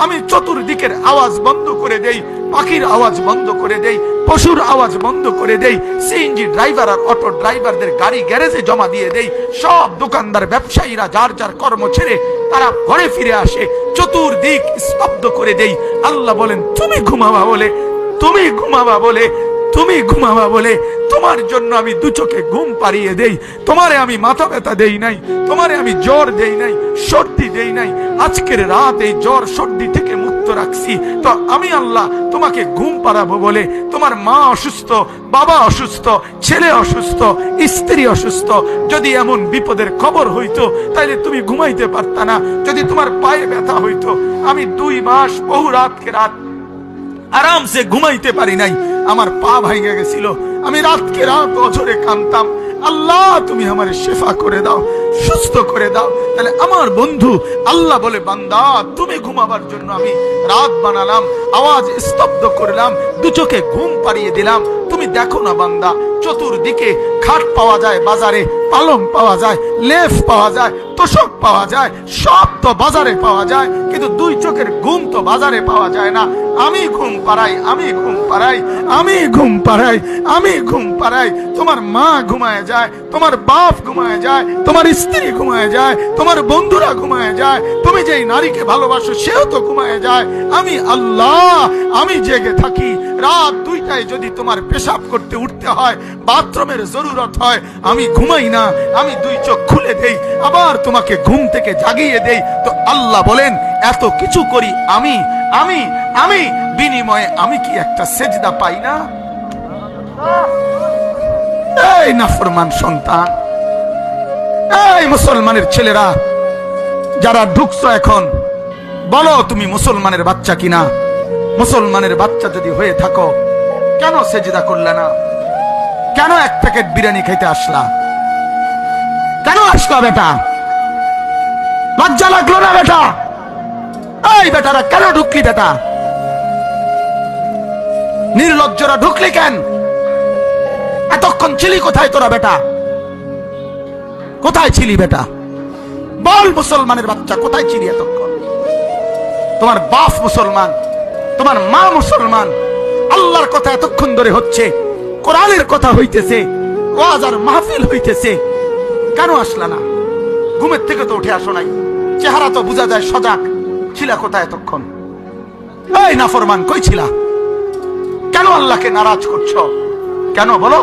আমি চতুর্দিকের আওয়াজ বন্ধ করে দেই, পাখির আওয়াজ বন্ধ করে দেই, পশুর আওয়াজ বন্ধ করে দেই, সিএনজি ড্রাইভার আর অটো ড্রাইভারদের গাড়ি গ্যারেজে জমা দিয়ে দেই, সব দোকানদার ব্যবসায়ীরা যার যার কর্ম ছেড়ে তারা ঘরে ফিরে আসে, চতুর্দিক স্তব্ধ করে দেই। আল্লাহ বলেন তুমি ঘুমাবা বলে, তুমি ঘুমাবা বলে, তুমি ঘুমাবা বলে তোমার জন্য আমি দু চোখে ঘুম পাড়িয়ে দেই। তোমারে আমি মাথা ব্যথা দেই নাই, তোমারে আমি জ্বর দেই নাই, সর্দি দেই নাই। আজকের রাত এই জ্বর সর্দি থেকে মুক্ত রাখছি, তো আমি আল্লাহ তোমাকে ঘুম পাড়াবো বলে। তোমার মা অসুস্থ, বাবা অসুস্থ, ছেলে অসুস্থ, স্ত্রী অসুস্থ, যদি এমন বিপদের খবর হইতো তাইলে তুমি ঘুমাইতে পারতা না। যদি তোমার পায়ে ব্যথা হইতো, আমি 2 মাস বহু রাতকে রাত আরামসে ঘুমাইতে পারি নাই, আমার পা ভাঙে গেছিল, আমি রাতকে রাত অঝরে কাঁদতাম, আল্লাহ তুমি আমার শেফা করে দাও, সুস্থ করে দাও। তাহলে আমার বন্ধু আল্লাহ বলে বান্দা তুমি ঘুমাবার জন্য আমি রাত বানালাম, আওয়াজ স্তব্ধ করলাম, দু চোখে ঘুম পাড়িয়ে দিলাম। তুমি দেখো না বান্দা, চতুর্দিকে খাট পাওয়া যায় বাজারে, পালং পাওয়া যায়, লেফ পাওয়া যায়, তোষক পাওয়া যায়, সব তো বাজারে পাওয়া যায়, কিন্তু 2 চোখের ঘুম তো বাজারে পাওয়া যায় না। আমি ঘুম পাড়াই, আমি ঘুম পাড়াই, আমি ঘুম পাড়াই, আমি ঘুম পাড়াই। তোমার মা ঘুমায় যায়, তোমার বাপ ঘুমায় যায়, তোমার স্ত্রী ঘুমায় যায়, তোমার বন্ধুরা ঘুমায় যায়, তুমি যেই নারীকে ভালোবাসো সেও তো ঘুমায় যায়। আমি আল্লাহ আমি জেগে থাকি। রাত 2টায় যদি তোমার পেশাব করতে উঠতে হয়, বাথরুমের জরুরত হয়, আমি ঘুমাই না, আমি 2 চোখ খুলে দেই, আবার তোমাকে ঘুম থেকে জাগিয়ে দেই। তো আল্লাহ বলেন এত কিছু করি আমি, আমি আমি বিনিময়ে আমি কি একটা সেজদা পাই না? এই নাফরমান সন্তান, এই মুসলমানের ছেলেরা যারা ঢুকছো এখন, বলো তুমি মুসলমানের বাচ্চা কিনা? মুসলমানের বাচ্চা যদি হয়ে থাকো, কেন সেজদা করলে না? কেন 1 প্যাকেট বিরিয়ানি খেতে আসলা? কেন আসলো বেটা? লজ্জা লাগলো না বেটা? এই বেটারা কেন ঢুকলি বেটা? নির্লজ্জরা ঢুকলি কেন? এতক্ষণ ছিলি কোথায় তোরা বেটা? কোথায় ছিলি বেটা? বল মুসলমানের বাচ্চা কোথায় ছিলি এতক্ষণ? তোমার বাপ মুসলমান, তোমার মা মুসলমান, আল্লাহর কথা এতক্ষণ ধরে হচ্ছে, কোরআনের কথা হইতেছে, ওয়াজ আর মাহফিল হইতেছে, কেন আসলা না? ঘুমের থেকে তো উঠে আসো নাই, চেহারা তো বোঝা যায় সজাগ। ছিলা কোথায় এতক্ষণ? এই নাফরমান কই ছিলা? কেন আল্লাহকে নারাজ করছো? কেন বলো?